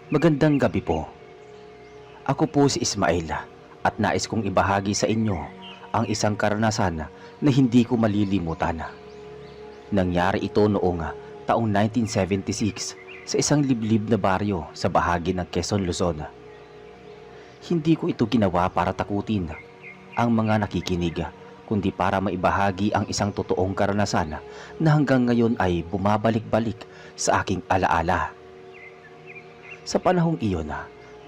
Magandang gabi po. Ako po si Ismael at nais kong ibahagi sa inyo ang isang karanasan na hindi ko malilimutan. Nangyari ito noong taong 1976 sa isang liblib na baryo sa bahagi ng Quezon, Luzon. Hindi ko ito ginawa para takutin ang mga nakikinig, kundi para maibahagi ang isang totoong karanasan na hanggang ngayon ay bumabalik-balik sa aking alaala. Sa panahong iyon,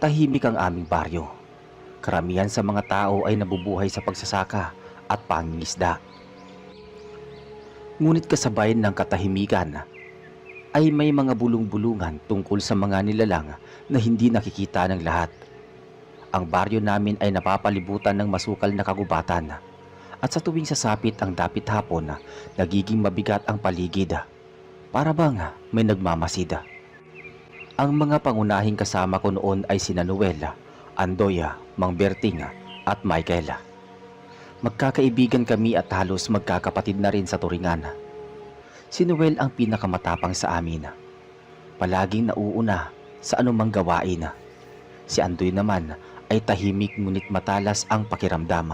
tahimik ang aming baryo. Karamihan sa mga tao ay nabubuhay sa pagsasaka at pangingisda. Ngunit kasabay ng katahimikan ay may mga bulong-bulungan tungkol sa mga nilalang na hindi nakikita ng lahat. Ang baryo namin ay napapalibutan ng masukal na kagubatan at sa tuwing sasapit ang dapit hapon, nagiging mabigat ang paligid. Para bang may nagmamasid. Ang mga pangunahing kasama ko noon ay sina Noel, Andoya, Mang Berting at Michael. Magkakaibigan kami at halos magkakapatid na rin sa turingan. Si Noel ang pinakamatapang sa amin. Palaging nauuna sa anumang gawain. Si Andoy naman ay tahimik ngunit matalas ang pakiramdam.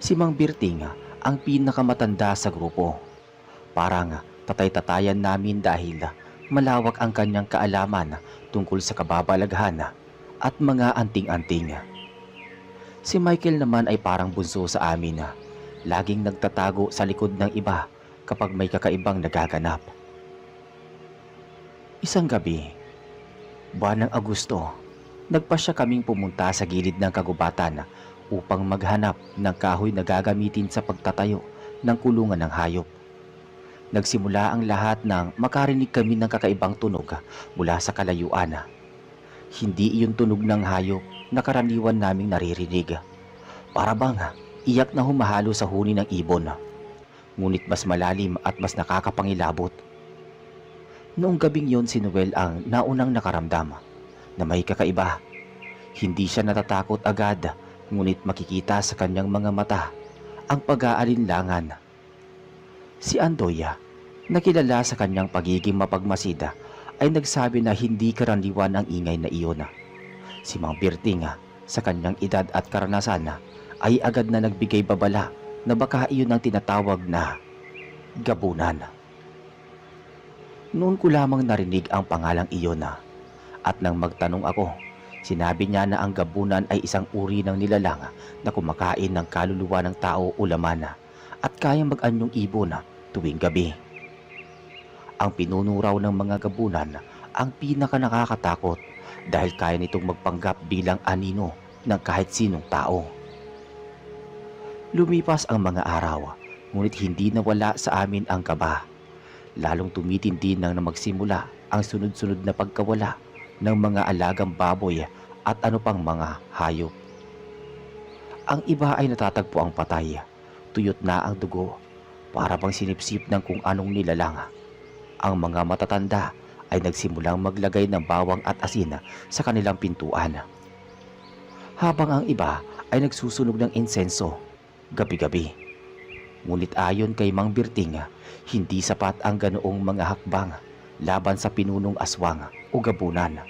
Si Mang Berting ang pinakamatanda sa grupo. Parang tatay-tatayan namin dahil malawak ang kanyang kaalaman tungkol sa kababalaghan at mga anting-anting. Si Michael naman ay parang bunso sa amin. Laging nagtatago sa likod ng iba kapag may kakaibang nagaganap. Isang gabi, buwan ng Agosto, nagpasya kaming pumunta sa gilid ng kagubatan upang maghanap ng kahoy na gagamitin sa pagtatayo ng kulungan ng hayop. Nagsimula ang lahat nang makarinig kami ng kakaibang tunog mula sa kalayuan. Hindi iyon tunog ng hayop na karaniwan naming naririnig. Para bang iyak na humahalo sa huni ng ibon. Ngunit mas malalim at mas nakakapangilabot. Noong gabing yon si Noel ang naunang nakaramdam na may kakaiba. Hindi siya natatakot agad, ngunit makikita sa kanyang mga mata ang pag-aalinlangan. Si Andoya, na kilala sa kanyang pagiging mapagmasida, ay nagsabi na hindi karaniwan ang ingay na iyon. Si Mang Berting, sa kanyang edad at karanasan, ay agad na nagbigay babala na baka iyon ang tinatawag na gabunan. Noon ko lamang narinig ang pangalang iyon at nang magtanong ako, sinabi niya na ang gabunan ay isang uri ng nilalang na kumakain ng kaluluwa ng tao o laman at kayang mag-anyong ibon tuwing gabi. Ang pinuno raw ng mga gabunan ang pinaka nakakatakot dahil kaya nitong magpanggap bilang anino ng kahit sinong tao. Lumipas ang mga araw, ngunit hindi nawala sa amin ang kaba. Lalong tumitindi nang magsimula ang sunod-sunod na pagkawala ng mga alagang baboy at ano pang mga hayop. Ang iba ay natatagpo ang patay, tuyot na ang dugo, para bang sinipsip ng kung anong nilalang. Ang mga matatanda ay nagsimulang maglagay ng bawang at asin sa kanilang pintuan. Habang ang iba ay nagsusunog ng insenso gabi-gabi. Ngunit ayon kay Mang Berting, hindi sapat ang ganoong mga hakbang laban sa pinunong aswang o gabunan.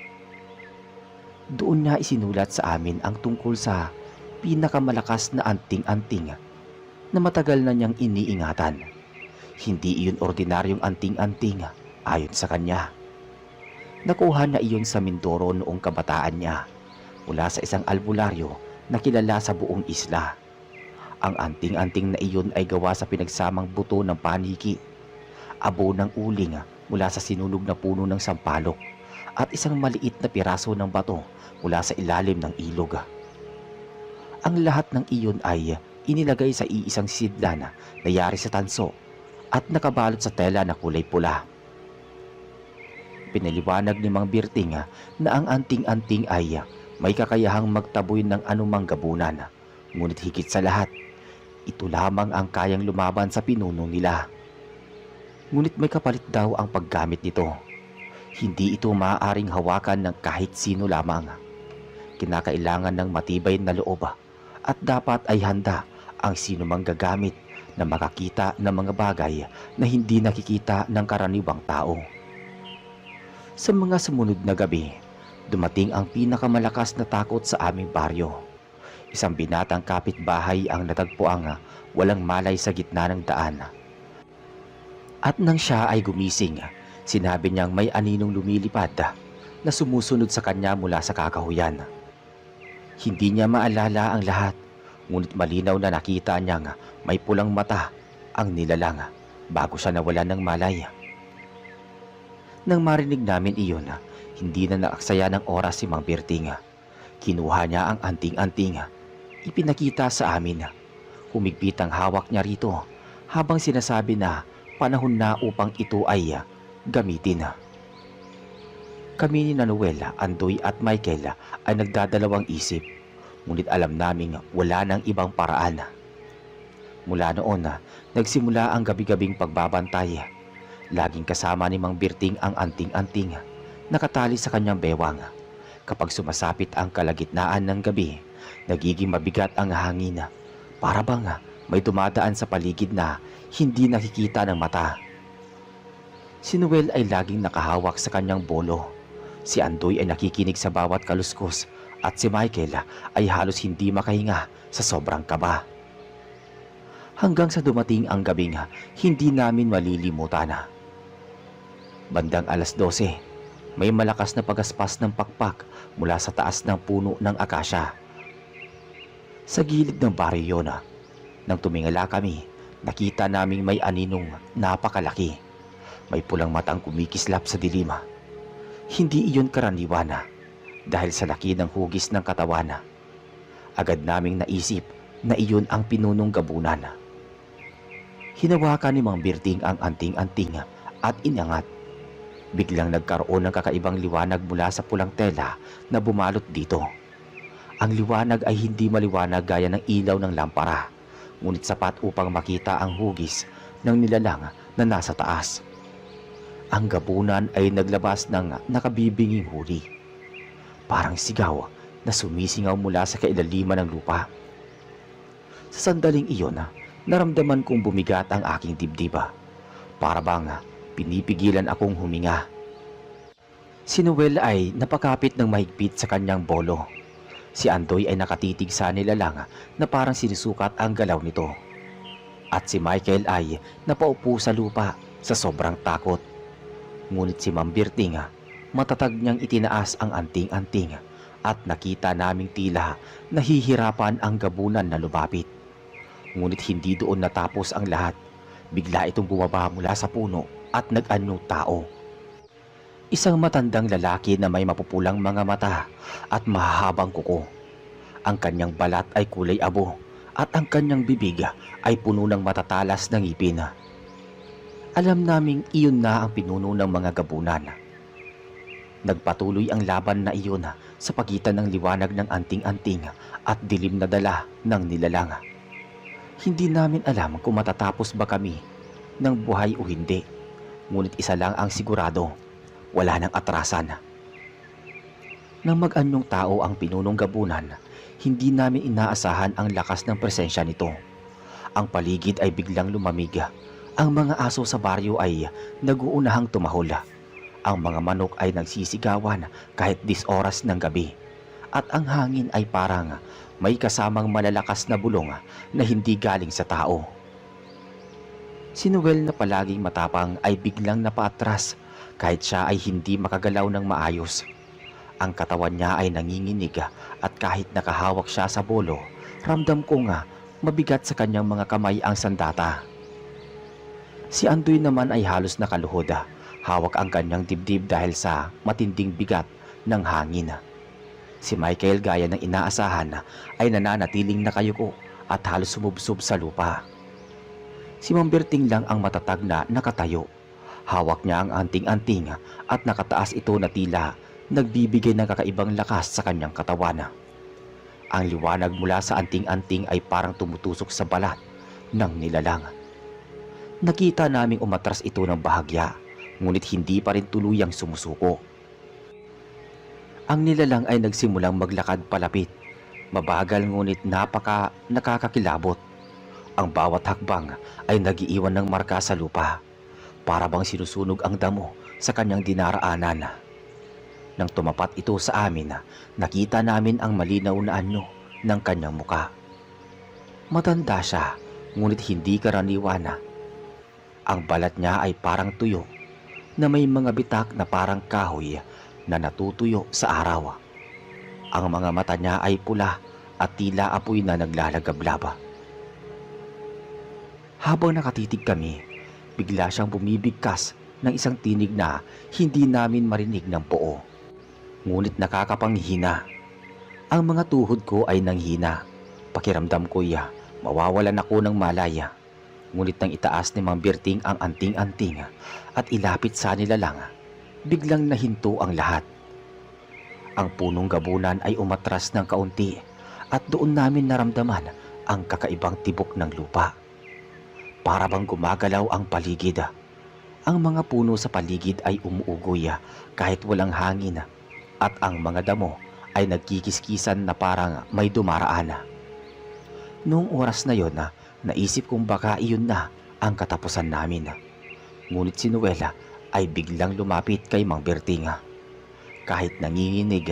Doon niya isinulat sa amin ang tungkol sa pinakamalakas na anting-anting na matagal na niyang iniingatan. Hindi iyon ordinaryong anting-anting ayon sa kanya. Nakuha na iyon sa Mindoro noong kabataan niya mula sa isang albularyo na kilala sa buong isla. Ang anting-anting na iyon ay gawa sa pinagsamang buto ng paniki, abo ng uling mula sa sinunog na puno ng sampalok at isang maliit na piraso ng bato mula sa ilalim ng ilog. Ang lahat ng iyon ay inilagay sa iisang sidlan na yari sa tanso at nakabalot sa tela na kulay pula. Pinaliwanag ni Mang Berting na ang anting-anting ay may kakayahang magtaboy ng anumang gabunan, ngunit higit sa lahat, ito lamang ang kayang lumaban sa pinuno nila. Ngunit may kapalit daw ang paggamit nito. Hindi ito maaaring hawakan ng kahit sino lamang. Kinakailangan ng matibay na loob at dapat ay handa ang sino mang gagamit na makakita ng mga bagay na hindi nakikita ng karaniwang tao. Sa mga sumunod na gabi, dumating ang pinakamalakas na takot sa aming baryo. Isang binatang kapitbahay ang natagpuang walang malay sa gitna ng daan. At nang siya ay gumising, sinabi niyang may aninong lumilipad na sumusunod sa kanya mula sa kakahuyan. Hindi niya maalala ang lahat, ngunit malinaw na nakita niyang may pulang mata ang nilalang bago siya nawalan ng malay. Nang marinig namin iyon, hindi na naaksaya ng oras si Mang Berting. Kinuha niya ang anting-anting, ipinakita sa amin. Humigpit ang hawak niya rito habang sinasabi na panahon na upang ito ay gamitin. Kami ni Noel, Andoy at Michael ay nagdadalawang isip, ngunit alam naming wala nang ibang paraan. Mula noon, nagsimula ang gabi-gabing pagbabantay. Laging kasama ni Mang Berting ang anting-anting, nakatali sa kanyang bewang. Kapag sumasapit ang kalagitnaan ng gabi, nagiging mabigat ang hangin. Para bang may dumadaan sa paligid na hindi nakikita ng mata. Si Noel ay laging nakahawak sa kanyang bolo. Si Andoy ay nakikinig sa bawat kaluskos at si Michael ay halos hindi makahinga sa sobrang kaba. Hanggang sa dumating ang gabing hindi namin malilimutan. Bandang 12:00, may malakas na pagaspas ng pakpak mula sa taas ng puno ng akasya. Sa gilid ng baryo yun, nang tumingala kami, nakita naming may aninong napakalaki. May pulang matang kumikislap sa dilim. Hindi iyon karaniwan dahil sa laki ng hugis ng katawan. Agad naming naisip na iyon ang pinunong gabunan. Hinawakan ni Mang Berting ang anting-anting at inangat. Biglang nagkaroon ng kakaibang liwanag mula sa pulang tela na bumalot dito. Ang liwanag ay hindi maliwanag gaya ng ilaw ng lampara, ngunit sapat upang makita ang hugis ng nilalang na nasa taas. Ang gabunan ay naglabas ng nakabibinging huri. Parang sigaw na sumisingaw mula sa kailaliman ng lupa. Sa sandaling iyon, naramdaman kong bumigat ang aking dibdib. Para bang pinipigilan akong huminga. Si Noel ay napakapit ng mahigpit sa kanyang bolo. Si Andoy ay nakatitig sa nilalang na parang sinusukat ang galaw nito. At si Michael ay napaupo sa lupa sa sobrang takot. Ngunit si Mang Berting, matatag niyang itinaas ang anting-anting at nakita naming tila nahihirapan ang gabunan na lumapit. Ngunit hindi doon natapos ang lahat. Bigla itong bumaba mula sa puno at nag-anyo tao. Isang matandang lalaki na may mapupulang mga mata at mahahabang kuko. Ang kanyang balat ay kulay abo at ang kanyang bibig ay puno ng matatalas na ngipin. Alam naming iyon na ang pinuno ng mga gabunan. Nagpatuloy ang laban na iyon sa pagitan ng liwanag ng anting-anting at dilim na dala ng nilalang. Hindi namin alam kung matatapos ba kami ng buhay o hindi. Ngunit isa lang ang sigurado, wala nang atrasan. Nang mag-anyong tao ang pinunong gabunan, hindi namin inaasahan ang lakas ng presensya nito. Ang paligid ay biglang lumamig. Ang mga aso sa baryo ay naguunahang tumahol. Ang mga manok ay nagsisigawan kahit 10 oras ng gabi. At ang hangin ay parang may kasamang malalakas na bulong na hindi galing sa tao. Si Noel na palaging matapang ay biglang napaatras kahit siya ay hindi makagalaw ng maayos. Ang katawan niya ay nanginginig at kahit nakahawak siya sa bolo, ramdam ko nga mabigat sa kanyang mga kamay ang sandata. Si Andoy naman ay halos nakaluhod, hawak ang kanyang dibdib dahil sa matinding bigat ng hangin. Si Michael gaya ng inaasahan ay nananatiling nakayuko at halos sumubsob sa lupa. Si Mang Berting lang ang matatag na nakatayo. Hawak niya ang anting-anting at nakataas ito na tila nagbibigay ng kakaibang lakas sa kanyang katawan. Ang liwanag mula sa anting-anting ay parang tumutusok sa balat ng nilalang. Nakita naming umatras ito ng bahagya, ngunit hindi pa rin tuluyang sumusuko. Ang nilalang ay nagsimulang maglakad palapit. Mabagal ngunit nakakakilabot. Ang bawat hakbang ay nagiiwan ng marka sa lupa. Para bang sinusunog ang damo sa kanyang dinaraanan. Nang tumapat ito sa amin, nakita namin ang malinaw na anyo ng kanyang muka. Matanda siya, ngunit hindi karaniwan. Ang balat niya ay parang tuyo na may mga bitak na parang kahoy na natutuyo sa araw. Ang mga mata niya ay pula at tila apoy na naglalagablaba. Habang nakatitig kami, bigla siyang bumibigkas ng isang tinig na hindi namin marinig ng buo. Ngunit nakakapanghina. Ang mga tuhod ko ay nanghina. Pakiramdam ko mawawalan ako ng malaya. Ngunit nang itaas ni Mang Berting ang anting-anting at ilapit sa nilalang, biglang nahinto ang lahat. Ang punong gabunan ay umatras ng kaunti at doon namin naramdaman ang kakaibang tibok ng lupa. Para bang gumagalaw ang paligid. Ang mga puno sa paligid ay umuugoy kahit walang hangin at ang mga damo ay nagkikiskisan na parang may dumaraan. Noong oras na yon, naisip kong baka iyon na ang katapusan namin. Ngunit si Noela ay biglang lumapit kay Mang Berting. Kahit nanginginig,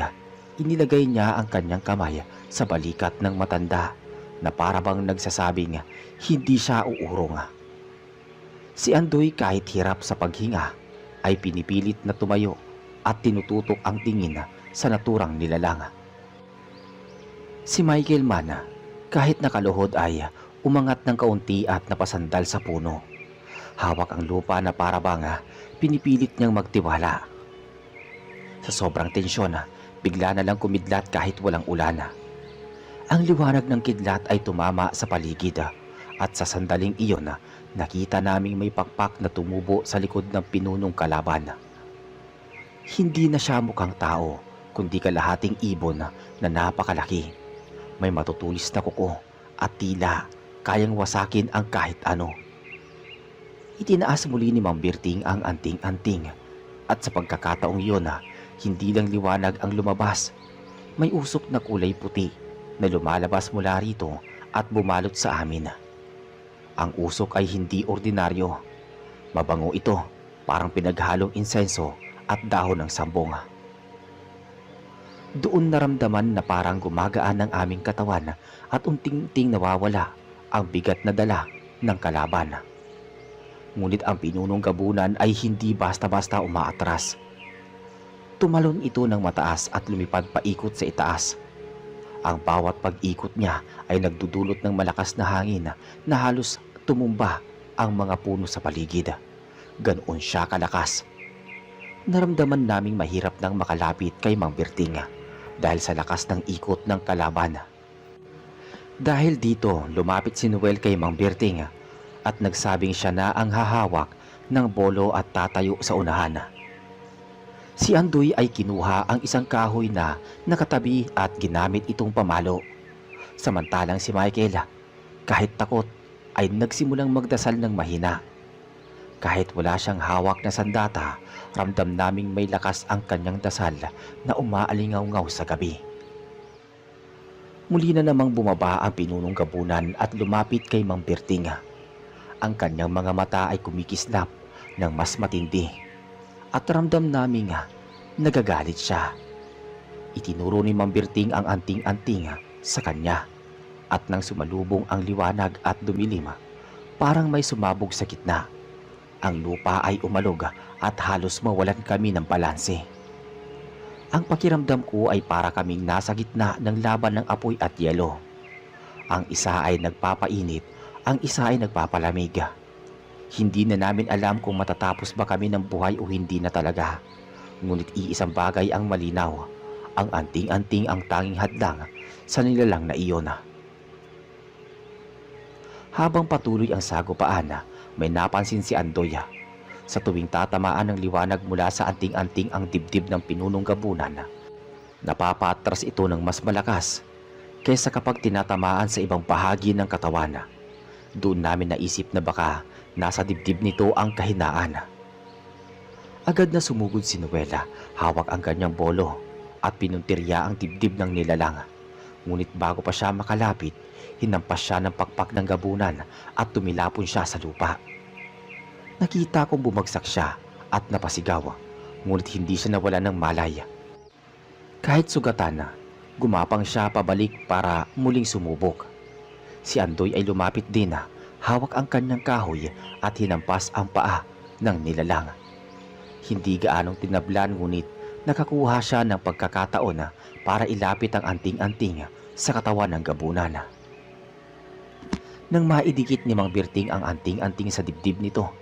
inilagay niya ang kanyang kamay sa balikat ng matanda na para bang nagsasabing hindi siya uurong. Si Andoy kahit hirap sa paghinga ay pinipilit na tumayo at tinututok ang tingin sa naturang nilalang. Si Michael man, kahit nakaluhod ay umangat ng kaunti at napasandal sa puno. Hawak ang lupa na para bang pinipilit niyang magtiwala. Sa sobrang tensyon, bigla na lang kumidlat kahit walang ulan. Ang liwanag ng kidlat ay tumama sa paligid at sa sandaling iyon nakita naming may pakpak na tumubo sa likod ng pinunong kalaban. Hindi na siya mukhang tao, kundi kalahating ibon na napakalaki. May matutulis na kuko at tila kayang wasakin ang kahit ano. Itinaas muli ni Mang Berting ang anting-anting at sa pagkakataong iyon hindi lang liwanag ang lumabas. May usok na kulay puti na lumalabas mula rito at bumalot sa amin. Ang usok ay hindi ordinaryo. Mabango ito, parang pinaghalong insenso at dahon ng sambong. Doon naramdaman na parang gumagaan ang aming katawan at unting-unting nawawala ang bigat na dala ng kalaban. Ngunit ang pinunong gabunan ay hindi basta-basta umaatras. Tumalon ito ng mataas at lumipad paikot sa itaas. Ang bawat pag-ikot niya ay nagdudulot ng malakas na hangin na halos tumumba ang mga puno sa paligid. Ganoon siya kalakas. Naramdaman naming mahirap nang makalapit kay Mang Berting dahil sa lakas ng ikot ng kalaban. Dahil dito, lumapit si Noel kay Mang Berting at nagsabing siya na ang hahawak ng bolo at tatayo sa unahan. Si Andoy ay kinuha ang isang kahoy na nakatabi at ginamit itong pamalo. Samantalang si Michael, kahit takot, ay nagsimulang magdasal ng mahina. Kahit wala siyang hawak na sandata, ramdam naming may lakas ang kanyang dasal na umaalingaw-ngaw sa gabi. Muli na namang bumaba ang pinunong gabunan at lumapit kay Mang Berting. Ang kanyang mga mata ay kumikislap ng mas matindi at ramdam naming nagagalit siya. Itinuro ni Mang Berting ang anting-anting sa kanya at nang sumalubong ang liwanag at dumilim, parang may sumabog sa gitna. Ang lupa ay umalog at halos mawalan kami ng balanse. Ang pakiramdam ko ay para kaming nasa gitna ng laban ng apoy at yelo. Ang isa ay nagpapainit, ang isa ay nagpapalamig. Hindi na namin alam kung matatapos ba kami ng buhay o hindi na talaga. Ngunit iisang bagay ang malinaw, ang anting-anting ang tanging hadlang sa nilalang na iyon. Habang patuloy ang sagupaan, may napansin si Andoy. Sa tuwing tatamaan ng liwanag mula sa anting-anting ang dibdib ng pinunong gabunan, napapatras ito ng mas malakas kaysa kapag tinatamaan sa ibang bahagi ng katawan. Doon namin naisip na baka nasa dibdib nito ang kahinaan. Agad na sumugod si Noela, hawak ang kanyang bolo at pinuntirya ang dibdib ng nilalang. Ngunit bago pa siya makalapit, hinampas siya ng pakpak ng gabunan at tumilapon siya sa lupa. Nakita kong bumagsak siya at napasigaw, ngunit hindi siya nawala ng malay. Kahit sugatan na, gumapang siya pabalik para muling sumubok. Si Andoy ay lumapit din na hawak ang kanyang kahoy at hinampas ang paa ng nilalang. Hindi gaanong tinablan ngunit nakakuha siya ng pagkakataon na para ilapit ang anting-anting sa katawan ng gabunan. Nang maidikit ni Mang Berting ang anting-anting sa dibdib nito,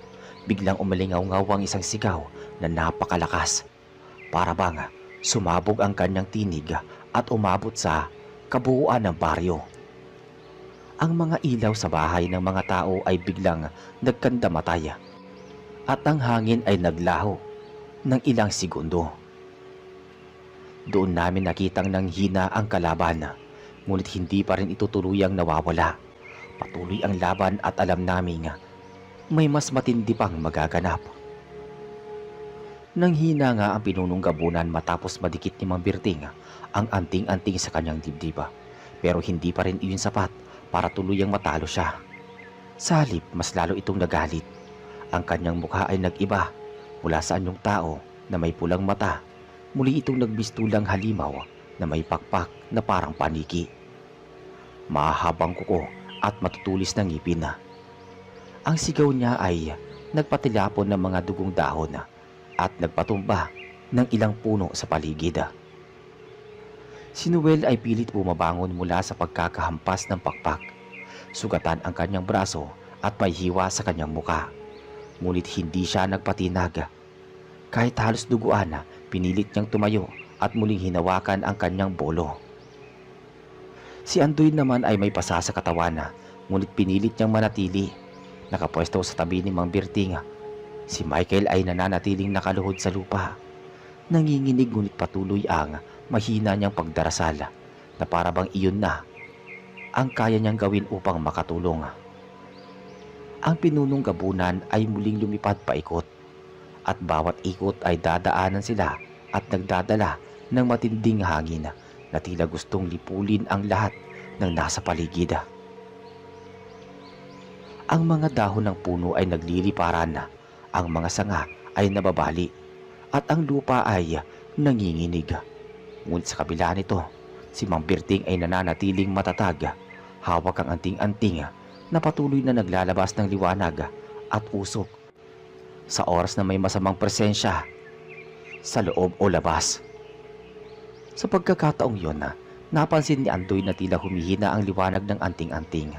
biglang umalingaw-ngaw ang isang sigaw na napakalakas. Para bang sumabog ang kanyang tinig at umabot sa kabuuan ng baryo. Ang mga ilaw sa bahay ng mga tao ay biglang nagkandamatay at ang hangin ay naglaho ng ilang segundo. Doon namin nakitang nanghina ang kalaban, ngunit hindi pa rin ito tuluyang nawawala. Patuloy ang laban at alam namin may mas matindi pang magaganap. Nanghina nga ang pinunong gabunan matapos madikit ni Mang Berting ang anting-anting sa kanyang dibdiba. Pero hindi pa rin iyon sapat para tuluyang matalo siya. Sa halip, mas lalo itong nagalit. Ang kanyang mukha ay nag-iba mula sa anyong tao na may pulang mata. Muli itong nagbistulang halimaw na may pakpak na parang paniki. Mahabang kuko at matutulis na ngipin na. Ang sigaw niya ay nagpatilapon ng mga dugong dahon at nagpatumba ng ilang puno sa paligid. Si Noel ay pilit bumabangon mula sa pagkakahampas ng pakpak. Sugatan ang kanyang braso at may hiwa sa kanyang muka. Ngunit hindi siya nagpatinag. Kahit halos duguan, pinilit niyang tumayo at muling hinawakan ang kanyang bolo. Si Andoy naman ay may pasa sa katawan, ngunit pinilit niyang manatili. Nakapwesto sa tabi ni Mang Berting. Si Michael ay nananatiling nakaluhod sa lupa. Nanginginig ngunit patuloy ang mahina niyang pagdarasal na para bang iyon na ang kaya niyang gawin upang makatulong. Ang pinunong gabunan ay muling lumipad paikot at bawat ikot ay dadaanan sila at nagdadala ng matinding hangin na tila gustong lipulin ang lahat ng nasa paligid. Ang mga dahon ng puno ay nagliliparan, ang mga sanga ay nababali at ang lupa ay nanginginig. Ngunit sa kabila nito, si Mang Berting ay nananatiling matatag, hawak ang anting-anting na patuloy na naglalabas ng liwanag at usok sa oras na may masamang presensya sa loob o labas. Sa pagkakataong yon, napansin ni Andoy na tila humihina ang liwanag ng anting-anting.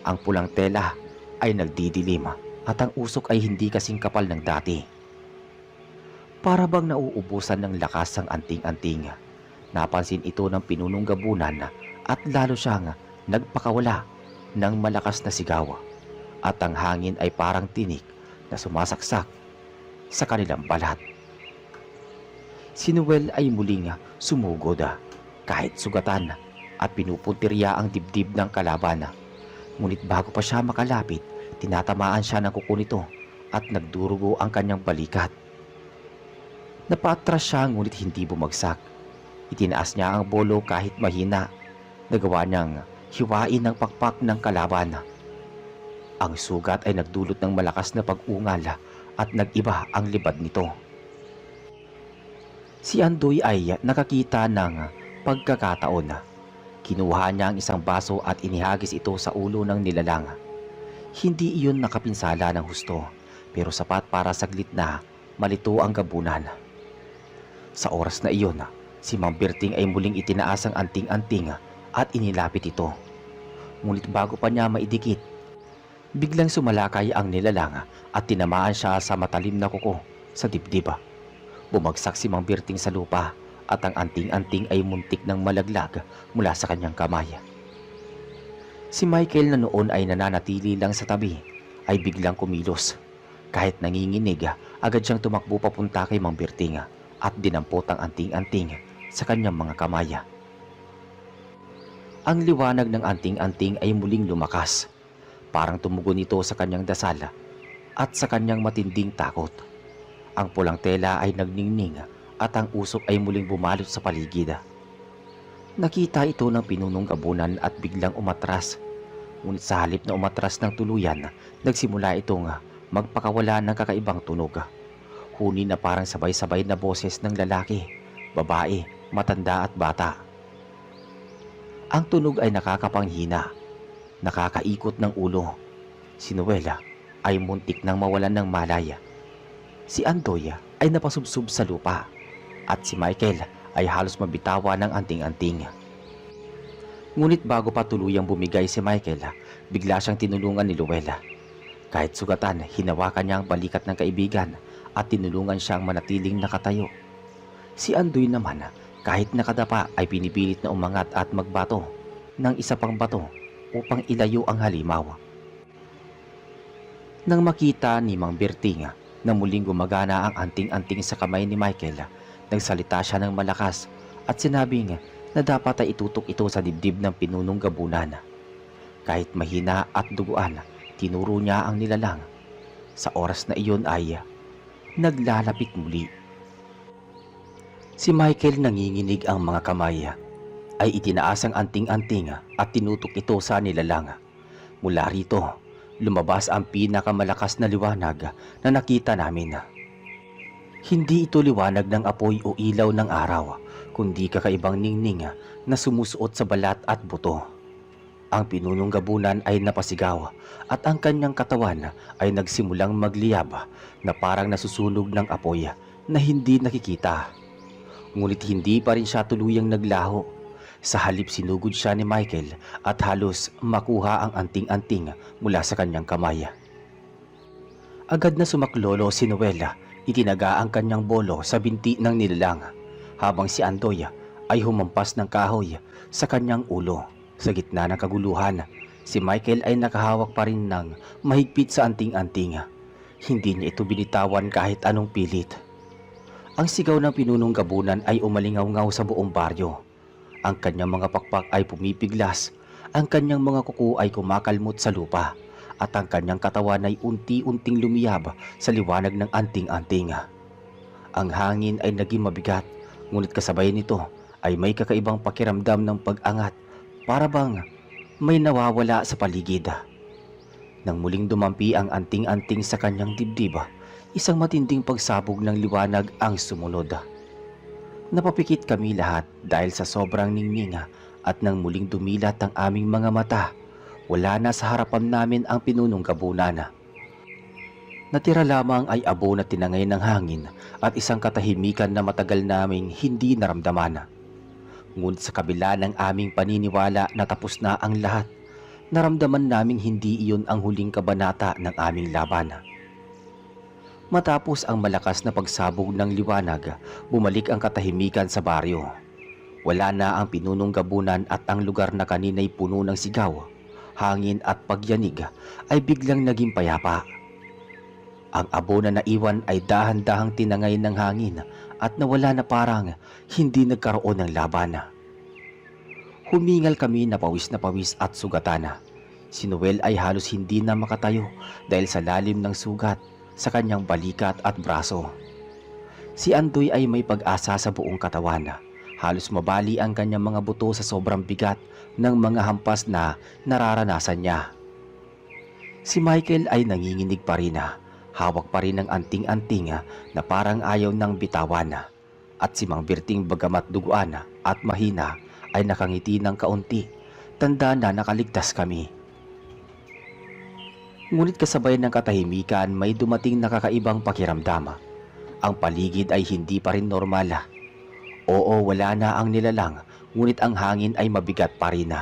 Ang pulang tela ay nagdidilim at ang usok ay hindi kasing kapal ng dati. Para bang nauubusan ng lakas ang anting-anting. Napansin ito ng pinunong gabunan at lalo siyang nagpakawala ng malakas na sigaw at ang hangin ay parang tinik na sumasaksak sa kanilang balat. Si Noel ay muling sumugod kahit sugatan at pinupuntirya ang dibdib ng kalaban. Ngunit bago pa siya makalapit, tinatamaan siya ng kuko nito at nagdurugo ang kanyang balikat. Napaatras siya ngunit hindi bumagsak. Itinaas niya ang bolo kahit mahina. Nagawa niyang hiwain ang pakpak ng kalaban. Ang sugat ay nagdulot ng malakas na pag-ungal at nag-iba ang libad nito. Si Andoy ay nakakita ng pagkakataon. Kinuha niya ang isang baso at inihagis ito sa ulo ng nilalang. Hindi iyon nakapinsala ng husto, pero sapat para saglit na malito ang gabunan. Sa oras na iyon, si Mang Berting ay muling itinaas ang anting-anting at inilapit ito. Ngunit bago pa niya maidikit, biglang sumalakay ang nilalang at tinamaan siya sa matalim na kuko sa dibdib. Bumagsak si Mang Berting sa lupa at ang anting-anting ay muntik ng malaglag mula sa kanyang kamay. Si Michael na noon ay nananatili lang sa tabi ay biglang kumilos. Kahit nanginginig, agad siyang tumakbo papunta kay Mang Berting at dinampot ang anting-anting sa kanyang mga kamay. Ang liwanag ng anting-anting ay muling lumakas. Parang tumugon ito sa kanyang dasal at sa kanyang matinding takot. Ang pulang tela ay nagningning at ang usok ay muling bumalot sa paligid. Nakita ito ng pinunong gabunan at biglang umatras. Ngunit sa halip na umatras ng tuluyan, nagsimula itong magpakawala ng kakaibang tunog. Huni na parang sabay-sabay na boses ng lalaki, babae matanda at bata. Ang tunog ay nakakapanghina, nakakaikot ng ulo. Si Noela ay muntik nang mawalan ng malaya. Si Andoy ay napasubsob sa lupa at si Michael ay halos mabitawan ng anting-anting. Ngunit bago pa tuluyang bumigay si Michael, bigla siyang tinulungan ni Luella. Kahit sugatan, hinawakan niya ang balikat ng kaibigan at tinulungan siyang manatiling nakatayo. Si Andoy naman, kahit nakadapa ay pinipilit na umangat at magbato ng isa pang bato upang ilayo ang halimaw. Nang makita ni Mang Berting na muling gumagana ang anting-anting sa kamay ni Michael, nagsalita siya ng malakas at sinabing na dapat ay itutok ito sa dibdib ng pinunong gabunan. Kahit mahina at duguan, tinuro niya ang nilalang. Sa oras na iyon ay naglalapit muli. Si Michael, nanginginig ang mga kamay, ay itinaas ang anting-anting at tinutok ito sa nilalang. Mula rito, lumabas ang pinakamalakas na liwanag na nakita namin. Hindi ito liwanag ng apoy o ilaw ng araw, kundi kakaibang ningning na sumusuot sa balat at buto. Ang pinunong gabunan ay napasigaw at ang kanyang katawan ay nagsimulang magliyab na parang nasusunog ng apoy na hindi nakikita. Ngunit hindi pa rin siya tuluyang naglaho. Sa halip sinugod siya ni Michael at halos makuha ang anting-anting mula sa kanyang kamay. Agad na sumaklolo si Noela, itinaga ang kanyang bolo sa binti ng nilalang, habang si Andoy ay humampas ng kahoy sa kanyang ulo. Sa gitna ng kaguluhan, si Michael ay nakahawak pa rin ng mahigpit sa anting-anting. Hindi niya ito binitawan kahit anong pilit. Ang sigaw ng pinunong gabunan ay umalingaw-ngaw sa buong baryo. Ang kanyang mga pakpak ay pumipiglas, ang kanyang mga kuko ay kumakalmot sa lupa, at ang kanyang katawan ay unti-unting lumiyab sa liwanag ng anting-anting. Ang hangin ay naging mabigat, ngunit kasabay nito ay may kakaibang pakiramdam ng pag-angat, para bang may nawawala sa paligid. Nang muling dumampi ang anting-anting sa kanyang dibdib, isang matinding pagsabog ng liwanag ang sumunod. Napapikit kami lahat dahil sa sobrang ningning at nang muling dumilat ang aming mga mata, wala na sa harapan namin ang pinunong gabunan. Natira lamang ay abo na tinangay ng hangin at isang katahimikan na matagal naming hindi naramdaman. Ngunit sa kabila ng aming paniniwala na tapos na ang lahat, naramdaman naming hindi iyon ang huling kabanata ng aming laban. Matapos ang malakas na pagsabog ng liwanag, bumalik ang katahimikan sa baryo. Wala na ang pinunong gabunan at ang lugar na kanina'y puno ng sigaw, hangin at pagyanig ay biglang naging payapa. Ang abo na naiwan ay dahan-dahang tinangay ng hangin at nawala na parang hindi nagkaroon ng laban. Humingal kami na pawis at sugatan. Si Noel ay halos hindi na makatayo dahil sa lalim ng sugat sa kanyang balikat at braso. Si Andoy ay may pag-asa sa buong katawan. Halos mabali ang kanyang mga buto sa sobrang bigat ng mga hampas na nararanasan niya. Si Michael ay nanginginig pa rin. Hawak pa rin ang anting-anting na parang ayaw ng bitawan. At si Mang Berting, bagamat duguan at mahina, ay nakangiti ng kaunti. Tanda na nakaligtas kami. Ngunit kasabay ng katahimikan, may dumating na kakaibang pakiramdam. Ang paligid ay hindi pa rin normal. Oo, wala na ang nilalang, ngunit ang hangin ay mabigat pa rin.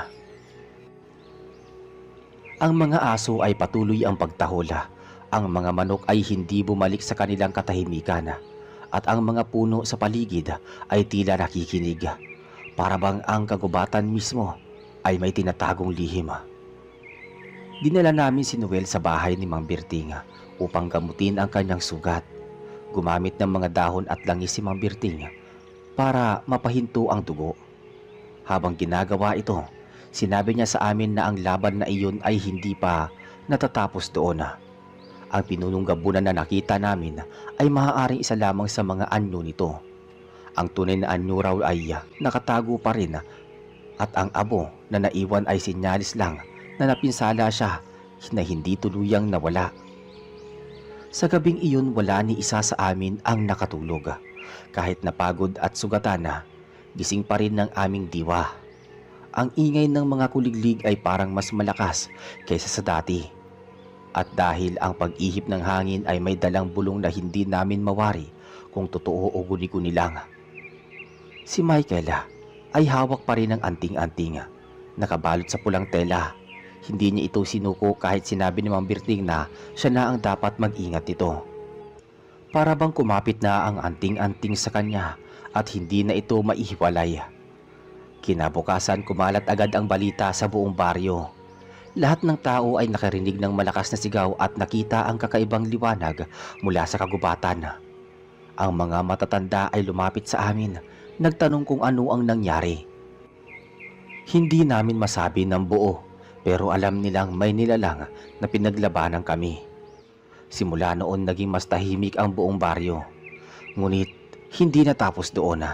Ang mga aso ay patuloy ang pagtahol. Ang mga manok ay hindi bumalik sa kanilang katahimikan. At ang mga puno sa paligid ay tila nakikinig. Para bang ang kagubatan mismo ay may tinatagong lihim. Dinala namin si Noel sa bahay ni Mang Berting upang gamutin ang kanyang sugat. Gumamit ng mga dahon at langis si Mang Berting para mapahinto ang dugo. Habang ginagawa ito, sinabi niya sa amin na ang laban na iyon ay hindi pa natatapos doon. Ang pinunong gabunan na nakita namin ay maaaring isa lamang sa mga anyo nito. Ang tunay na anyo raw ay nakatago pa rin at ang abo na naiwan ay sinyalis lang na napinsala siya na hindi tuluyang nawala. Sa gabing iyon, wala ni isa sa amin ang nakatulog. Kahit napagod at sugatan na, gising pa rin ng aming diwa. Ang ingay ng mga kuliglig ay parang mas malakas kaysa sa dati. At dahil ang pag-ihip ng hangin ay may dalang bulong na hindi namin mawari kung totoo o guni-guni lang. Si Michael ay hawak pa rin ng anting-anting, nakabalot sa pulang tela. Hindi niya ito sinuko kahit sinabi ni Mang Berting na siya na ang dapat mag-ingat nito. Para bang kumapit na ang anting-anting sa kanya at hindi na ito maihiwalay. Kinabukasan kumalat agad ang balita sa buong baryo. Lahat ng tao ay nakarinig ng malakas na sigaw at nakita ang kakaibang liwanag mula sa kagubatan. Ang mga matatanda ay lumapit sa amin, nagtanong kung ano ang nangyari. Hindi namin masabi ng buo, pero alam nilang may nilalang na pinaglabanan kami. Simula noon naging mas tahimik ang buong baryo. Ngunit hindi natapos doon.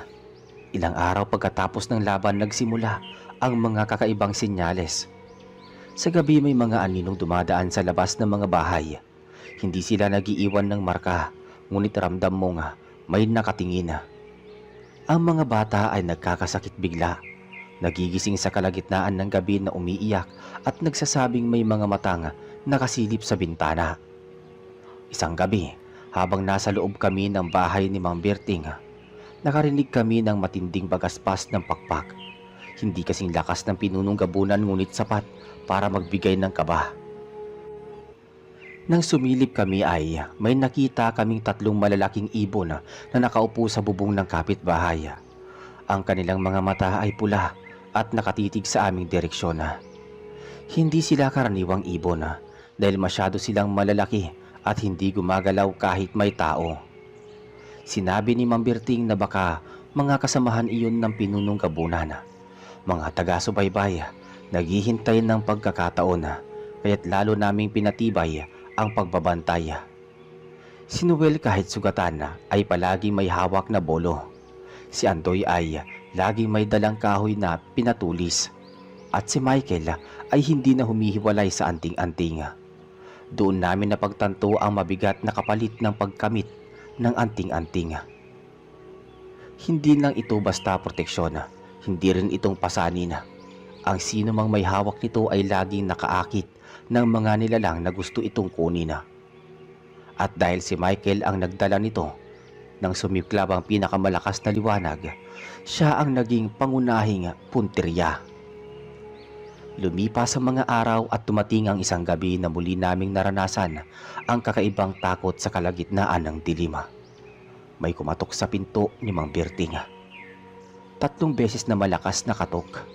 Ilang araw pagkatapos ng laban nagsimula ang mga kakaibang senyales. Sa gabi may mga aninong dumadaan sa labas ng mga bahay. Hindi sila nagiiwan ng marka, ngunit ramdam mong may nakatingin. Ang mga bata ay nagkakasakit bigla. Nagigising sa kalagitnaan ng gabi na umiiyak at nagsasabing may mga matang nakasilip sa bintana. Isang gabi, habang nasa loob kami ng bahay ni Mang Berting, nakarinig kami ng matinding bagaspas ng pakpak. Hindi kasing lakas ng pinunong gabunan ngunit sapat para magbigay ng kaba. Nang sumilip kami ay may nakita kaming 3 malalaking ibon na nakaupo sa bubong ng kapitbahay. Ang kanilang mga mata ay pula at nakatitig sa aming direksyon. Hindi sila karaniwang ibon dahil masyado silang malalaki at hindi gumagalaw kahit may tao. Sinabi ni Mang Berting na baka mga kasamahan iyon ng pinunong gabunan. Mga taga-subaybay, naghihintay ng pagkakataon, kaya't lalo naming pinatibay ang pagbabantay. Si Noel kahit sugatan ay palagi may hawak na bolo. Si Andoy ay laging may dalang kahoy na pinatulis. At si Michael ay hindi na humihiwalay sa anting-anting. Doon namin napagtanto ang mabigat na kapalit ng pagkamit ng anting-anting. Hindi lang ito basta proteksyon, hindi rin itong pasanin. Ang sino mang may hawak nito ay laging nakaakit ng mga nilalang na gusto itong kunin. At dahil si Michael ang nagdala nito, nang sumiklab ang pinakamalakas na liwanag, siya ang naging pangunahing punteriya. Lumipas ang mga araw at dumating ang isang gabi na muli naming naranasan ang kakaibang takot sa kalagitnaan ng dilim. May kumatok sa pinto ni Mang Berting. 3 beses na malakas na katok.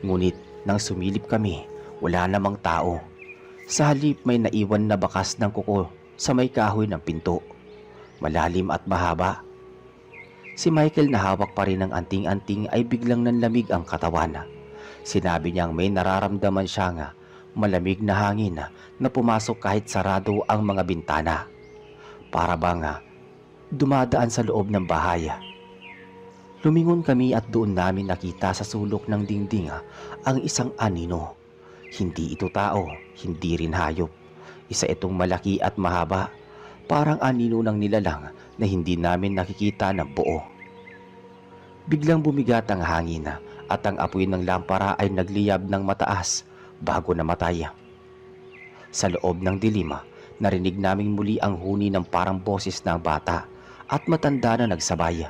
Ngunit nang sumilip kami, wala namang tao. Sa halip may naiwan na bakas ng kuko sa may kahoy ng pinto. Malalim at mahaba. Si Michael na hawak pa rin ng anting-anting ay biglang nanlamig ang katawan. Sinabi niyang may nararamdaman siyang malamig na hangin na pumasok kahit sarado ang mga bintana. Para bang dumadaan sa loob ng bahay. Lumingon kami at doon namin nakita sa sulok ng dingding ang isang anino. Hindi ito tao, hindi rin hayop. Isa itong malaki at mahaba, parang anino ng nilalang na hindi namin nakikita ng buo. Biglang bumigat ang hangin at ang apoy ng lampara ay nagliyab ng mataas bago namatay. Sa loob ng dilim, narinig naming muli ang huni ng parang boses ng bata at matanda na nagsabay.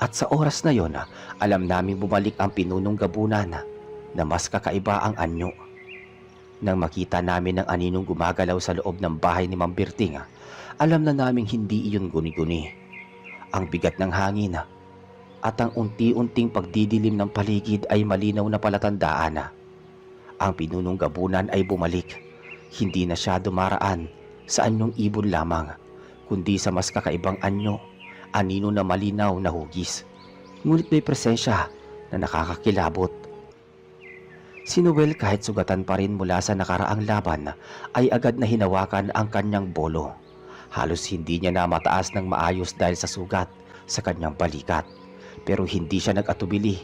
At sa oras na yon, alam naming bumalik ang pinunong gabunan na mas kakaiba ang anyo. Nang makita namin ang aninong gumagalaw sa loob ng bahay ni Mang Berting, alam na naming hindi iyon guni-guni. Ang bigat ng hangin at ang unti-unting pagdidilim ng paligid ay malinaw na palatandaan. Ang pinunong gabunan ay bumalik. Hindi na siya dumaraan sa anyong ibon lamang, kundi sa mas kakaibang anyo, anino na malinaw na hugis. Ngunit may presensya na nakakakilabot. Si Noel kahit sugatan pa rin mula sa nakaraang laban ay agad na hinawakan ang kanyang bolo. Halos hindi niya na mataas ng maayos dahil sa sugat sa kanyang balikat. Pero hindi siya nag-atubili.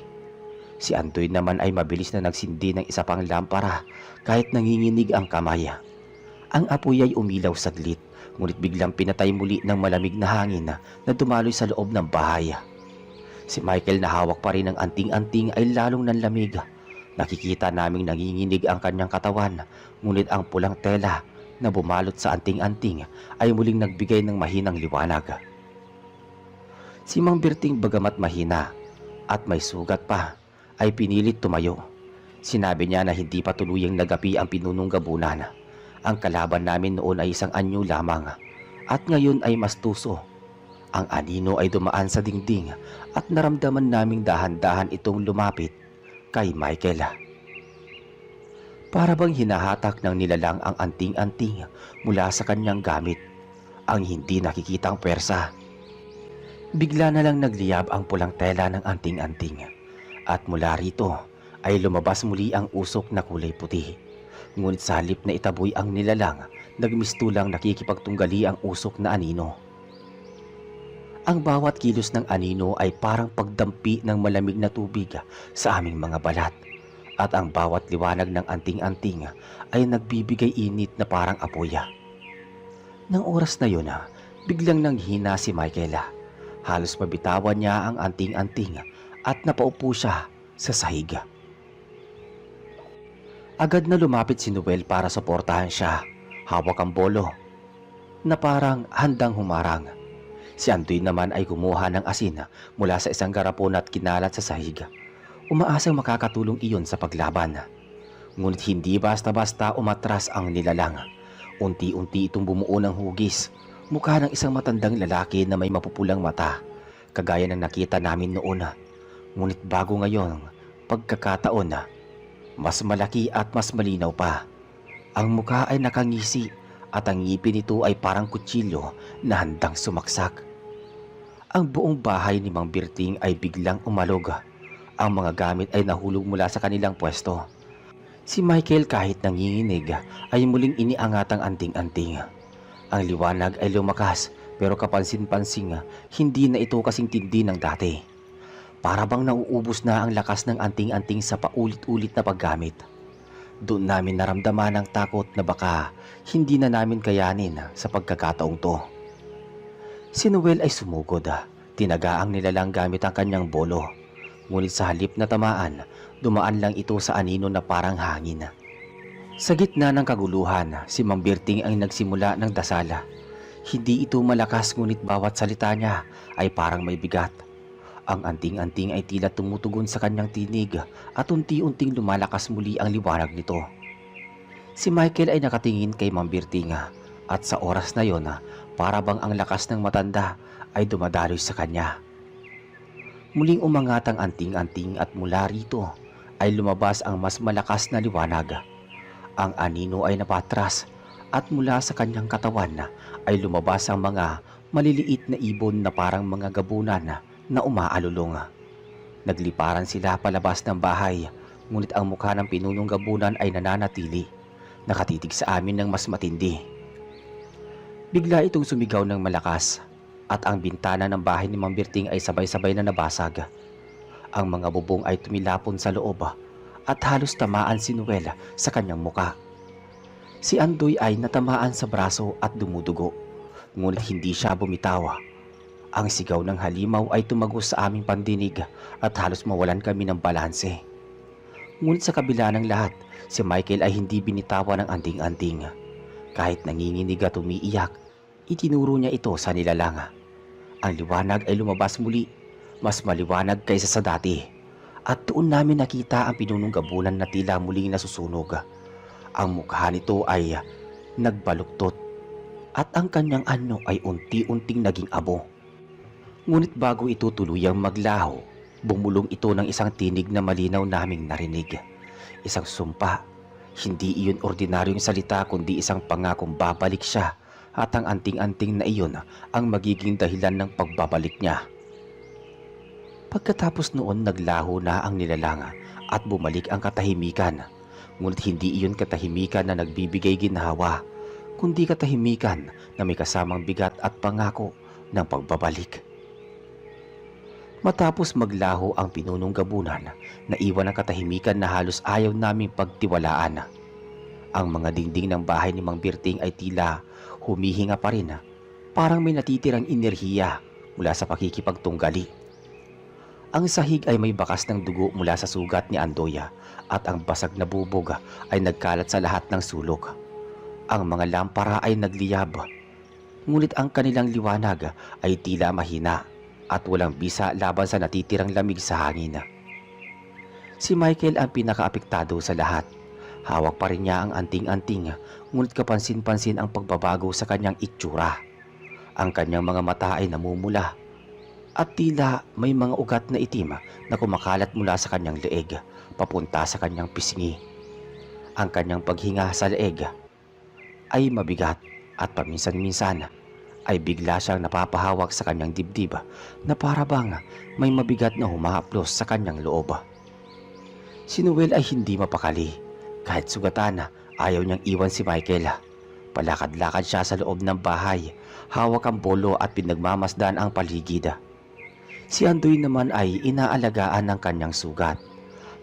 Si Andoy naman ay mabilis na nagsindi ng isa pang lampara kahit nanginginig ang kamay. Ang apoy ay umilaw saglit, ngunit biglang pinatay muli ng malamig na hangin na dumaloy sa loob ng bahay. Si Michael na hawak pa rin ng anting-anting ay lalong nanlamig. Nakikita naming nanginginig ang kanyang katawan, ngunit ang pulang tela na bumalot sa anting-anting ay muling nagbigay ng mahinang liwanag. Si Mang Berting bagamat mahina at may sugat pa, ay pinilit tumayo. Sinabi niya na hindi pa tuluyang nagapi ang pinunong gabunan. Ang kalaban namin noon ay isang anyo lamang at ngayon ay mas tuso. Ang anino ay dumaan sa dingding at naramdaman naming dahan-dahan itong lumapit kay Michael. Para bang hinahatak ng nilalang ang anting-anting mula sa kanyang gamit, ang hindi nakikitang pwersa. Bigla na lang nagliyab ang pulang tela ng anting-anting at mula rito ay lumabas muli ang usok na kulay puti. Ngunit sa halip na itaboy ang nilalang, nagmistulang nakikipagtunggali ang usok na anino. Ang bawat kilos ng anino ay parang pagdampi ng malamig na tubig sa aming mga balat at ang bawat liwanag ng anting-anting ay nagbibigay init na parang apoy. Nang oras na yun, biglang nanghina si Michael. Halos mabitawan niya ang anting-anting at napaupo siya sa sahig. Agad na lumapit si Noel para suportahan siya. Hawak ang bolo na parang handang humarang. Si Andoy naman ay kumuha ng asin mula sa isang garapon at kinalat sa sahig. Umaasang makakatulong iyon sa paglaban. Ngunit hindi basta-basta umatras ang nilalang. Unti-unti itong bumuo ng hugis, mukha ng isang matandang lalaki na may mapupulang mata, kagaya ng nakita namin noon. Ngunit bago ngayon, pagkakataon, mas malaki at mas malinaw pa. Ang mukha ay nakangisi at ang ngipin nito ay parang kutsilyo na handang sumaksak. Ang buong bahay ni Mang Berting ay biglang umalog. Ang mga gamit ay nahulog mula sa kanilang pwesto. Si Michael kahit nanginginig ay muling iniangat ang anting-anting. Ang liwanag ay lumakas pero kapansin-pansing hindi na ito kasing tindi ng dati. Para bang nauubos na ang lakas ng anting-anting sa paulit-ulit na paggamit. Doon namin naramdaman ang takot na baka hindi na namin kayanin sa pagkakataong to. Si Noel ay sumugod. Tinagaang nilalang gamit ang kanyang bolo. Ngunit sa halip na tamaan, dumaan lang ito sa anino na parang hangin. Sa gitna ng kaguluhan, si Mang Berting ay nagsimula ng dasala. Hindi ito malakas ngunit bawat salita niya ay parang may bigat. Ang anting-anting ay tila tumutugon sa kanyang tinig at unti-unting lumalakas muli ang liwanag nito. Si Michael ay nakatingin kay Mang Berting at sa oras na yon para bang ang lakas ng matanda ay dumadaloy sa kanya. Muling umangat ang anting-anting at mula rito ay lumabas ang mas malakas na liwanag. Ang anino ay napatras at mula sa kanyang katawan ay lumabas ang mga maliliit na ibon na parang mga gabunan na umaalulong. Nagliparan sila palabas ng bahay, ngunit ang mukha ng pinunong gabunan ay nananatili, nakatitig sa amin ng mas matindi. Bigla itong sumigaw ng malakas at ang bintana ng bahay ni Mang Berting ay sabay-sabay na nabasag. Ang mga bubong ay tumilapon sa loob at halos tamaan si Noel sa kanyang muka. Si Andoy ay natamaan sa braso at dumudugo, ngunit hindi siya bumitaw. Ang sigaw ng halimaw ay tumagos sa aming pandinig at halos mawalan kami ng balanse. Ngunit sa kabila ng lahat, si Michael ay hindi binitawan ng anting-anting. Kahit nanginginig at umiiyak, itinuro niya ito sa nilalang. Ang liwanag ay lumabas muli, mas maliwanag kaysa sa dati. At doon namin nakita ang pinunong gabunan na tila muling nasusunog. Ang mukha nito ay nagbaluktot at ang kanyang anyo ay unti-unting naging abo. Ngunit bago ito tuluyang maglaho, bumulong ito ng isang tinig na malinaw naming narinig. Isang sumpa. Hindi iyon ordinaryong salita kundi isang pangakong babalik siya at ang anting-anting na iyon ang magiging dahilan ng pagbabalik niya. Pagkatapos noon naglaho na ang nilalang at bumalik ang katahimikan. Ngunit hindi iyon katahimikan na nagbibigay ginhawa, kundi katahimikan na may kasamang bigat at pangako ng pagbabalik. Matapos maglaho ang pinunong gabunan, naiwan ang katahimikan na halos ayaw naming pagtiwalaan. Ang mga dingding ng bahay ni Mang Berting ay tila humihinga pa rin, parang may natitirang enerhiya mula sa pakikipagtunggali. Ang sahig ay may bakas ng dugo mula sa sugat ni Andoya at ang basag na bubog ay nagkalat sa lahat ng sulok. Ang mga lampara ay nagliyab, ngunit ang kanilang liwanag ay tila mahina at walang bisa laban sa natitirang lamig sa hangin. Si Michael ang pinakaapektado sa lahat. Hawak pa rin niya ang anting-anting, ngunit kapansin-pansin ang pagbabago sa kanyang itsura. Ang kanyang mga mata ay namumula at tila may mga ugat na itim na kumakalat mula sa kanyang leeg papunta sa kanyang pisngi. Ang kanyang paghinga sa leeg ay mabigat at paminsan-minsan ay bigla siyang napapahawak sa kanyang dibdib na para bang may mabigat na humahaplos sa kanyang loob. Si Noel ay hindi mapakali. Kahit sugatan, ayaw niyang iwan si Michael. Palakad-lakad siya sa loob ng bahay, hawak ang bolo at pinagmamasdan ang paligid. Si Andoy naman ay inaalagaan ng kanyang sugat.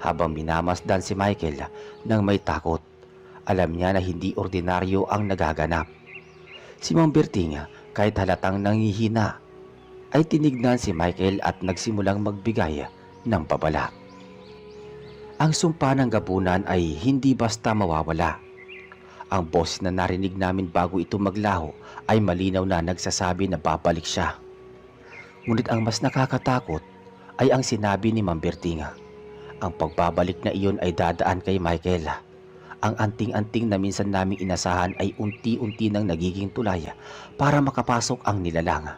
Habang minamasdan si Michael nang may takot, alam niya na hindi ordinaryo ang nagaganap. Si Mang Berting, kahit halatang nangihina, ay tinignan si Michael at nagsimulang magbigay ng babala. Ang sumpa ng gabunan ay hindi basta mawawala. Ang boses na narinig namin bago ito maglaho ay malinaw na nagsasabi na babalik siya. Ngunit ang mas nakakatakot ay ang sinabi ni Mang Berting. Ang pagbabalik na iyon ay dadaan kay Michael. Ang anting-anting na minsan naming inasahan ay unti-unti nang nagiging tulay para makapasok ang nilalang.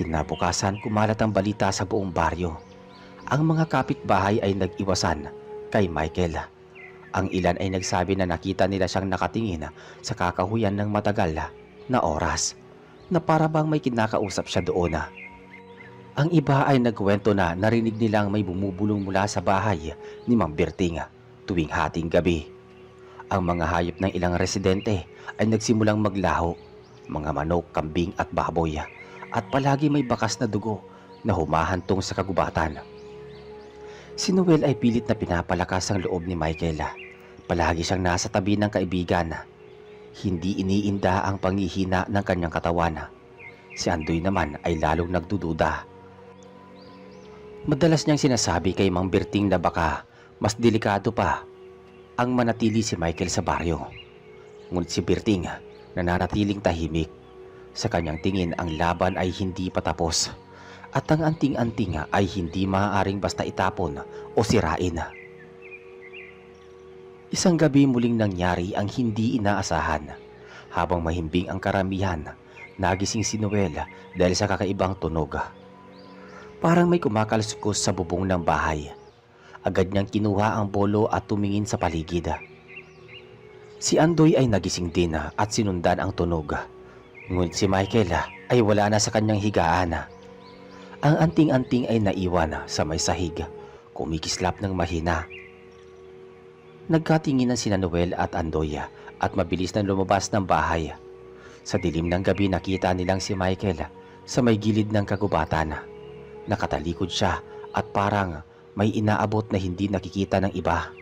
Kinabukasan, kumalat ang balita sa buong baryo. Ang mga kapitbahay ay nag-iwasan kay Michael. Ang ilan ay nagsabi na nakita nila siyang nakatingin sa kakahuyan ng matagal na oras, na para bang may kinakausap siya doon. Ang iba ay nagkwento na narinig nilang may bumubulong mula sa bahay ni Mang Berting tuwing hating gabi. Ang mga hayop ng ilang residente ay nagsimulang maglaho, mga manok, kambing at baboy, at palagi may bakas na dugo na humahantong sa kagubatan. Si Noel ay pilit na pinapalakas ang loob ni Michael. Palagi siyang nasa tabi ng kaibigan. Hindi iniinda ang panghihina ng kanyang katawan. Si Andoy naman ay lalong nagdududa. Madalas niyang sinasabi kay Mang Berting na baka mas delikado pa ang manatili si Michael sa baryo. Ngunit si Berting nananatiling tahimik. Sa kanyang tingin, ang laban ay hindi pa tapos. At ang anting-anting ay hindi maaaring basta itapon o sirain. Isang gabi muling nangyari ang hindi inaasahan. Habang mahimbing ang karamihan, nagising si Noel dahil sa kakaibang tunog. Parang may kumakalskos sa bubong ng bahay. Agad niyang kinuha ang bolo at tumingin sa paligid. Si Andoy ay nagising din at sinundan ang tunog. Ngunit si Michael ay wala na sa kanyang higaan. Ang anting-anting ay naiwan sa may sahig, kumikislap ng mahina. Nagkatinginan sina Noel at Andoy at mabilis na lumabas ng bahay. Sa dilim ng gabi nakita nilang si Michael sa may gilid ng kagubatan. Nakatalikod siya at parang may inaabot na hindi nakikita ng iba.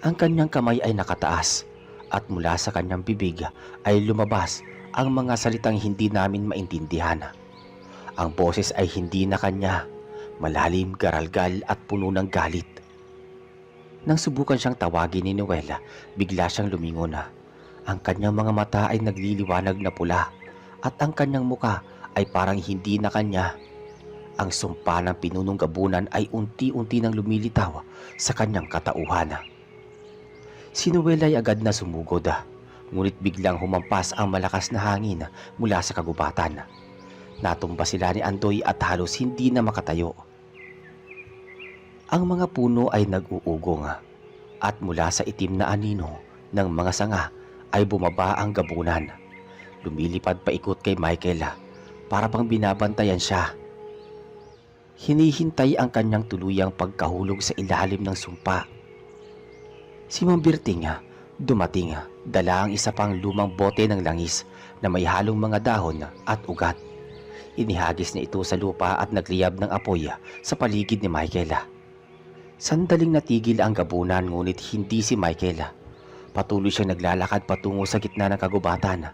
Ang kanyang kamay ay nakataas at mula sa kanyang bibig ay lumabas ang mga salitang hindi namin maintindihan. Ang boses ay hindi na kanya, malalim, garalgal at puno ng galit. Nang subukan siyang tawagin ni Noel, bigla siyang lumingon. Ang kanyang mga mata ay nagliliwanag na pula at ang kanyang muka ay parang hindi na kanya. Ang sumpa ng pinunong gabunan ay unti-unti nang lumilitaw sa kanyang katauhan. Si Noel ay agad na sumugod, ngunit biglang humampas ang malakas na hangin mula sa kagubatan. Natumba sila ni Andoy at halos hindi na makatayo. Ang mga puno ay nag-uugong at mula sa itim na anino ng mga sanga ay bumaba ang gabunan. Lumilipad paikot kay Michael para bang binabantayan siya. Hinihintay ang kanyang tuluyang pagkahulog sa ilalim ng sumpa. Si Mang Berting dumating, dala ang isa pang lumang bote ng langis na may halong mga dahon at ugat. Inihagis niya ito sa lupa at nagliyab ng apoy sa paligid ni Michael. Sandaling natigil ang gabunan ngunit hindi si Michael. Patuloy siyang naglalakad patungo sa gitna ng kagubatan.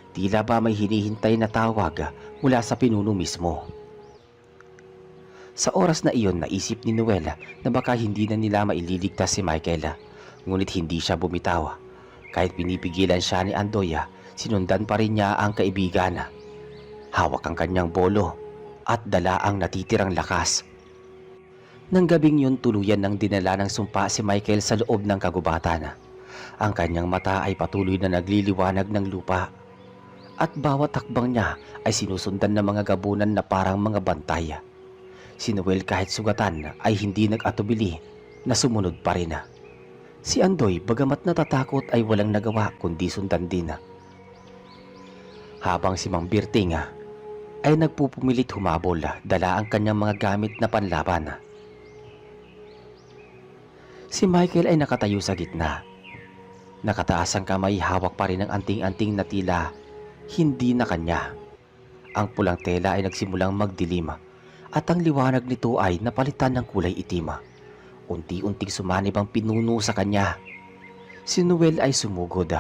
Tila ba may hinihintay na tawag mula sa pinuno mismo. Sa oras na iyon, naisip ni Noel na baka hindi na nila maililigtas si Michael. Ngunit hindi siya bumitaw. Kahit pinipigilan siya ni Andoy, sinundan pa rin niya ang kaibigan. Hawak ang kanyang bolo at dala ang natitirang lakas. Nang gabing yun, tuluyan ng dinala ng sumpa si Michael sa loob ng kagubatan. Ang kanyang mata ay patuloy na nagliliwanag ng lupa. At bawat hakbang niya ay sinusundan ng mga gabunan na parang mga bantay. Si Noel kahit sugatan ay hindi nag-atubili na sumunod pa rin. Si Andoy bagamat natatakot ay walang nagawa kundi sundan din. Habang si Mang Birting ay nagpupumilit humabol, dala ang kanyang mga gamit na panlaban. Si Michael ay nakatayo sa gitna. Nakataas ang kamay, hawak pa rin ang anting-anting na tila hindi na kanya. Ang pulang tela ay nagsimulang magdilim at ang liwanag nito ay napalitan ng kulay itim. Unti-unting sumanib ang pinuno sa kanya. Si Noel ay sumugod,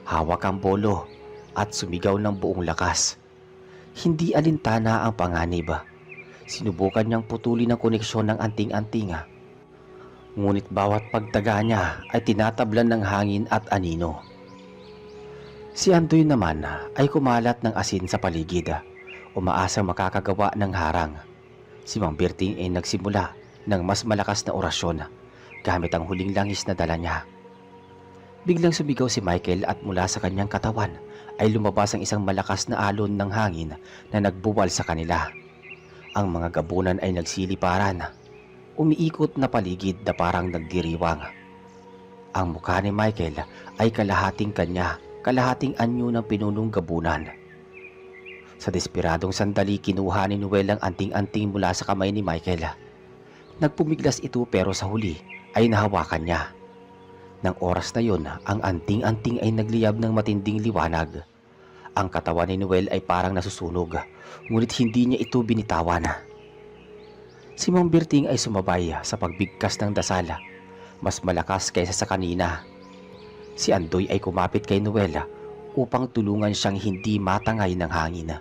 hawak ang bolo at sumigaw ng buong lakas. Hindi alintana ang panganib. Sinubukan niyang putulin ang koneksyon ng anting-anting. Ngunit bawat pagtaga niya ay tinatablan ng hangin at anino. Si Andoy naman ay kumalat ng asin sa paligid, umaasang makakagawa ng harang. Si Mang Birting ay nagsimula ng mas malakas na orasyon gamit ang huling langis na dala niya. Biglang sumigaw si Michael at mula sa kanyang katawan ay lumabas ang isang malakas na alon ng hangin na nagbuwal sa kanila. Ang mga gabunan ay nagsiliparan, umiikot na paligid na parang nagdiriwang. Ang mukha ni Michael ay kalahating kanya, kalahating anyo ng pinunong gabunan. Sa desperadong sandali, kinuha ni Noel ang anting-anting mula sa kamay ni Michael. Nagpumiglas ito pero sa huli ay nahawakan niya. Nang oras na yun, ang anting-anting ay nagliyab ng matinding liwanag. Ang katawan ni Noel ay parang nasusunog, ngunit hindi niya ito binitawan. Si Mang Birting ay sumabay sa pagbigkas ng dasal, mas malakas kaysa sa kanina. Si Andoy ay kumapit kay Noel upang tulungan siyang hindi matangay ng hangin.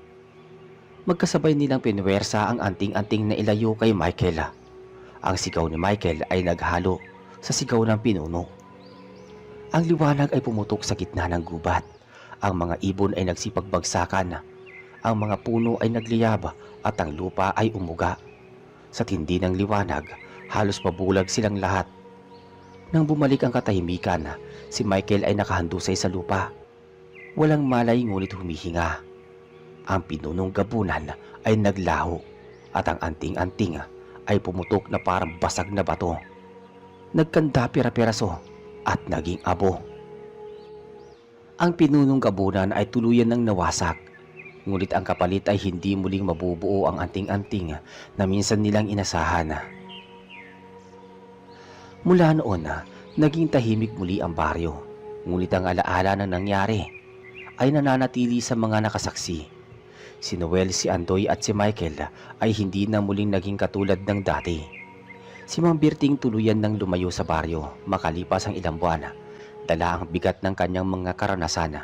Magkasabay nilang pinuwersa ang anting-anting na ilayo kay Michael. Ang sigaw ni Michael ay naghalo sa sigaw ng pinuno. Ang liwanag ay pumutok sa gitna ng gubat. Ang mga ibon ay nagsipagbagsakan. Ang mga puno ay nagliyab at ang lupa ay umuga. Sa tindi ng liwanag, halos mabulag silang lahat. Nang bumalik ang katahimikan, si Michael ay nakahandusay sa lupa. Walang malay ngunit humihinga. Ang pinunong gabunan ay naglaho at ang anting-anting ay pumutok na parang basag na bato. Nagkanda pira-piraso at naging abo. Ang pinunong gabunan ay tuluyan ng nawasak. Ngunit ang kapalit ay hindi muling mabubuo ang anting-anting na minsan nilang inasahan. Mula noon, naging tahimik muli ang baryo. Ngunit ang alaala ng nangyari ay nananatili sa mga nakasaksi. Si Noel, si Andoy at si Michael ay hindi na muling naging katulad ng dati. Si Mang Birting tuluyan ng lumayo sa baryo makalipas ang ilang buwan. Dala ang bigat ng kanyang mga karanasan.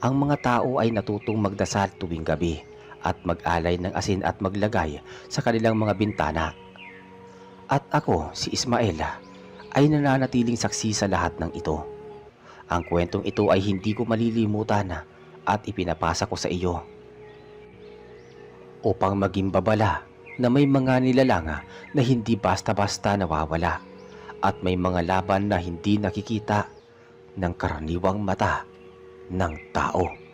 Ang mga tao ay natutong magdasal tuwing gabi at mag-alay ng asin at maglagay sa kanilang mga bintana. At ako, si Ismael, ay nananatiling saksi sa lahat ng ito. Ang kwentong ito ay hindi ko malilimutan at ipinapasa ko sa iyo upang maging babala na may mga nilalang na hindi basta-basta nawawala at may mga laban na hindi nakikita ng karaniwang mata ng tao.